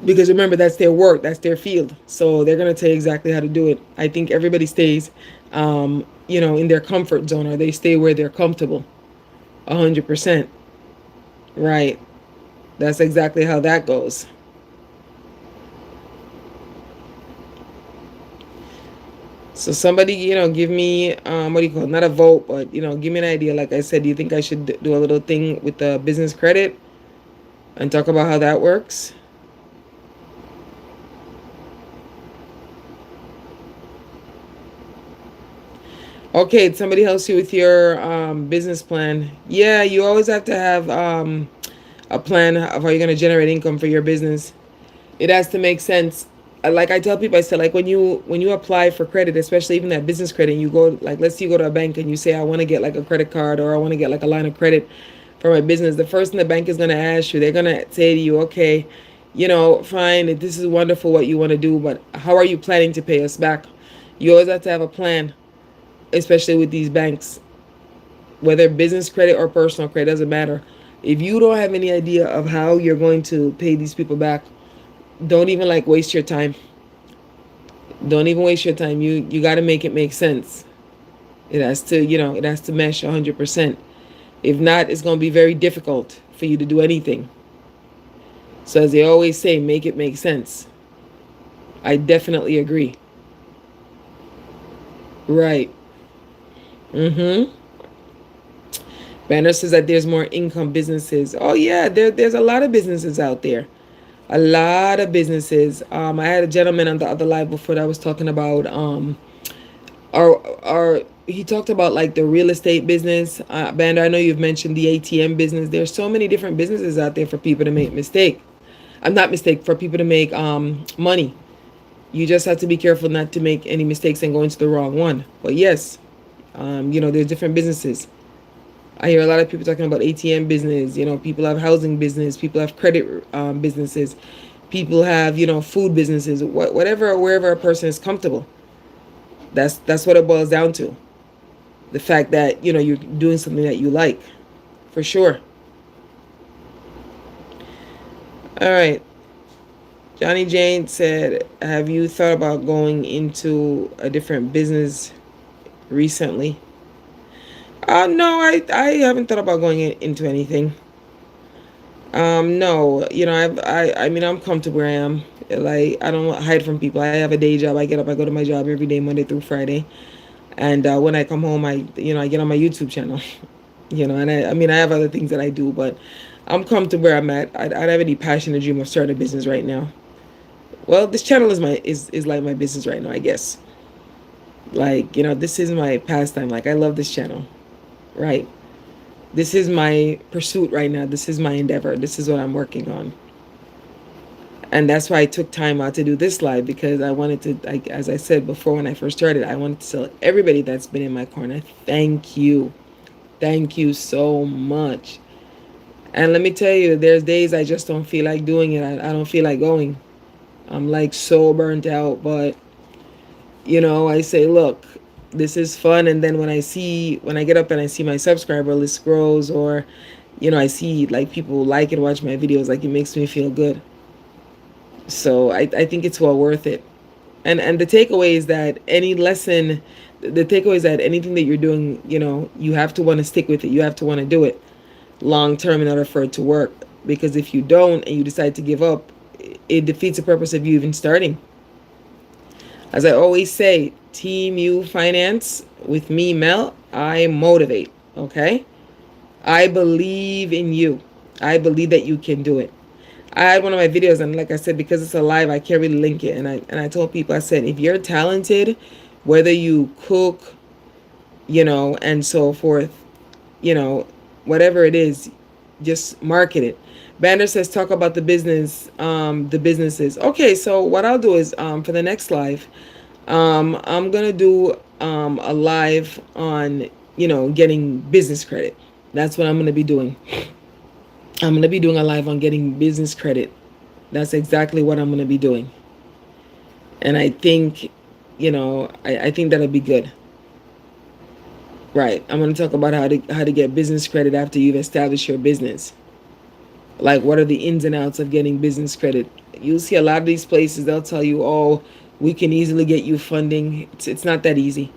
Because remember, that's their work, that's their field. So they're gonna tell you exactly how to do it. I think everybody stays in their comfort zone, or they stay where they're comfortable. 100%. Right. That's exactly how that goes. So somebody, give me what do you call it? Not a vote, but give me an idea. Like I said, do you think I should do a little thing with the business credit and talk about how that works? Okay, somebody helps you with your business plan. Yeah, you always have to have a plan of how you're going to generate income for your business. It has to make sense. Like I tell people, I said, like when you apply for credit, especially even that business credit, you go, like, let's say you go to a bank and you say, I want to get like a credit card, or I want to get like a line of credit for my business. The first thing the bank is going to ask you, they're going to say to you, okay, fine, this is wonderful what you want to do, but how are you planning to pay us back? You always have to have a plan, especially with these banks, whether business credit or personal credit, doesn't matter. If you don't have any idea of how you're going to pay these people back, don't even like waste your time. Don't even waste your time. You got to make it make sense. It has to mesh 100%. If not, it's going to be very difficult for you to do anything. So as they always say, make it make sense. I definitely agree. Right. Mm-hmm. Banner says that there's more income businesses. Oh yeah, there's a lot of businesses out there. A lot of businesses. I had a gentleman on the other live before that was talking about our he talked about like the real estate business. Banda, I know you've mentioned the ATM business. There's so many different businesses out there for people to make mistake. I'm not mistake for people to make money. You just have to be careful not to make any mistakes and go into the wrong one. But yes, there's different businesses. I hear a lot of people talking about ATM business. People have housing business. People have credit businesses. People have food businesses. Whatever, wherever a person is comfortable. That's what it boils down to. The fact that you're doing something that you like, for sure. All right. Johnny Jane said, "Have you thought about going into a different business recently?" No, I haven't thought about going into anything. No, I mean, I'm comfortable where I am. Like, I don't hide from people. I have a day job. I get up, I go to my job every day, Monday through Friday. And when I come home, I get on my YouTube channel, and I mean, I have other things that I do, but I'm comfortable where I'm at. I don't have any passion or dream of starting a business right now. Well, this channel is like my business right now, I guess. Like, this is my pastime. Like, I love this channel, right? This is my pursuit right now. This is my endeavor. This is what I'm working on. And that's why I took time out to do this live, because I wanted to, like, as I said before when I first started, I wanted to tell everybody that's been in my corner, thank you. Thank you so much. And let me tell you, there's days I just don't feel like doing it. I don't feel like going. I'm like so burnt out, but I say, look, this is fun. And then when I get up and I see my subscriber list grows, or, I see like people like and watch my videos, like it makes me feel good. So I think it's well worth it. And the takeaway is that the takeaway is that anything that you're doing, you have to want to stick with it. You have to want to do it long term in order for it to work. Because if you don't and you decide to give up, it defeats the purpose of you even starting. As I always say, Team You Finance with me, Mel, I motivate, okay? I believe in you. I believe that you can do it. I had one of my videos, and like I said, because it's a live, I can't really link it. And I told people, I said, if you're talented, whether you cook, and so forth, you know, whatever it is, just market it. Bander says talk about the businesses. Okay, so what I'll do is for the next live, I'm gonna do a live on getting business credit. That's what I'm gonna be doing. I'm gonna be doing a live on getting business credit. That's exactly what I'm gonna be doing. And I think, I think that'll be good. Right. I'm gonna talk about how to get business credit after you've established your business. Like, what are the ins and outs of getting business credit? You'll see a lot of these places, they'll tell you, oh, we can easily get you funding. It's not that easy.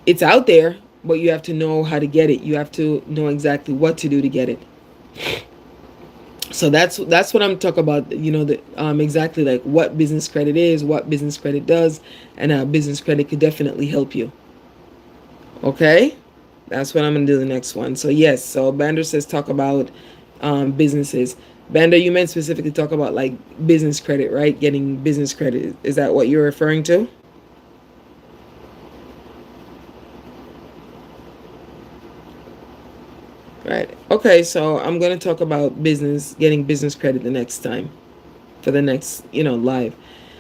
It's out there, but you have to know how to get it. You have to know exactly what to do to get it. So that's what I'm talking about. Exactly like what business credit is, what business credit does, and how business credit could definitely help you. Okay, that's what I'm gonna do the next one. So yes, so Bander says talk about businesses. Bander, you meant specifically talk about like business credit, right? Getting business credit. Is that what you're referring to? Right. Okay, so I'm going to talk about getting business credit the next time for the next, live.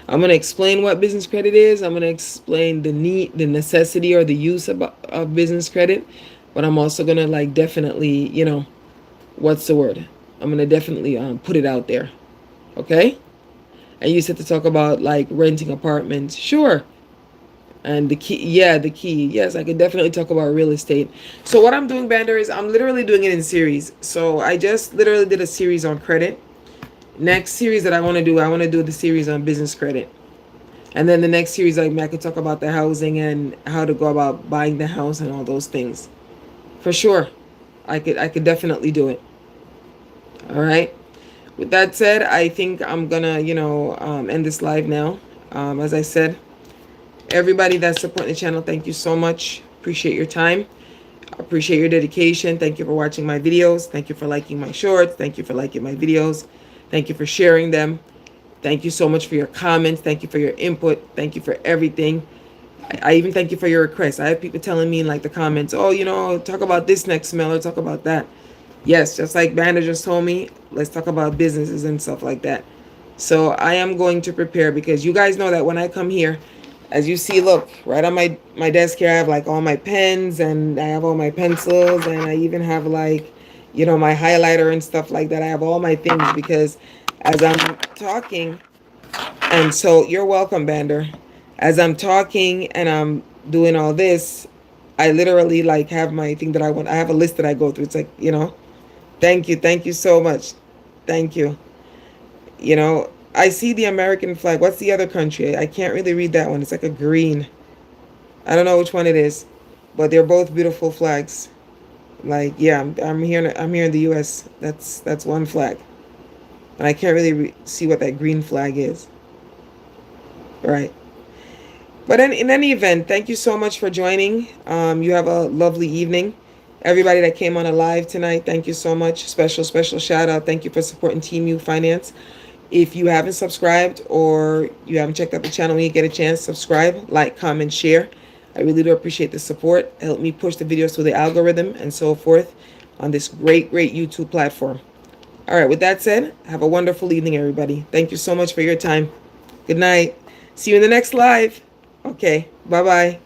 I'm going to explain what business credit is. I'm going to explain the necessity or the use of business credit. But I'm also going to like definitely, what's the word? I'm going to definitely put it out there. Okay? And you said to talk about like renting apartments. Sure. And the key. Yes, I could definitely talk about real estate. So what I'm doing, Bander, is I'm literally doing it in series. So I just literally did a series on credit. Next series that I want to do the series on business credit. And then the next series, I could talk about the housing and how to go about buying the house and all those things. For sure. I could definitely do it. All right. With that said, I think I'm gonna, end this live now. As I said, everybody that's supporting the channel, thank you so much. Appreciate your time. Appreciate your dedication. Thank you for watching my videos. Thank you for liking my shorts. Thank you for liking my videos. Thank you for sharing them. Thank you so much for your comments. Thank you for your input. Thank you for everything. I even thank you for your requests. I have people telling me in like the comments, oh, talk about this next, Mel, or talk about that. Yes, just like Banda just told me, let's talk about businesses and stuff like that. So I am going to prepare because you guys know that when I come here, as you see, look, right on my desk here, I have like all my pens and I have all my pencils and I even have like, my highlighter and stuff like that. I have all my things because as I'm talking, and so you're welcome, Bander. As I'm talking and I'm doing all this, I literally like have my thing that I want. I have a list that I go through. It's like, thank you. Thank you so much. Thank you. I see the American flag. What's the other country? I can't really read that one. It's like a green. I don't know which one it is, but they're both beautiful flags. Like, yeah, I'm here. I'm here in the U.S. That's one flag, and I can't really see what that green flag is. Right. But in any event, thank you so much for joining. You have a lovely evening. Everybody that came on a live tonight, thank you so much. Special shout out. Thank you for supporting Team U Finance. If you haven't subscribed or you haven't checked out the channel when you get a chance, subscribe, like, comment, share. I really do appreciate the support. Help me push the videos through the algorithm and so forth on this great YouTube platform. All right, with that said, have a wonderful evening, everybody. Thank you so much for your time. Good night. See you in the next live. Okay, bye-bye.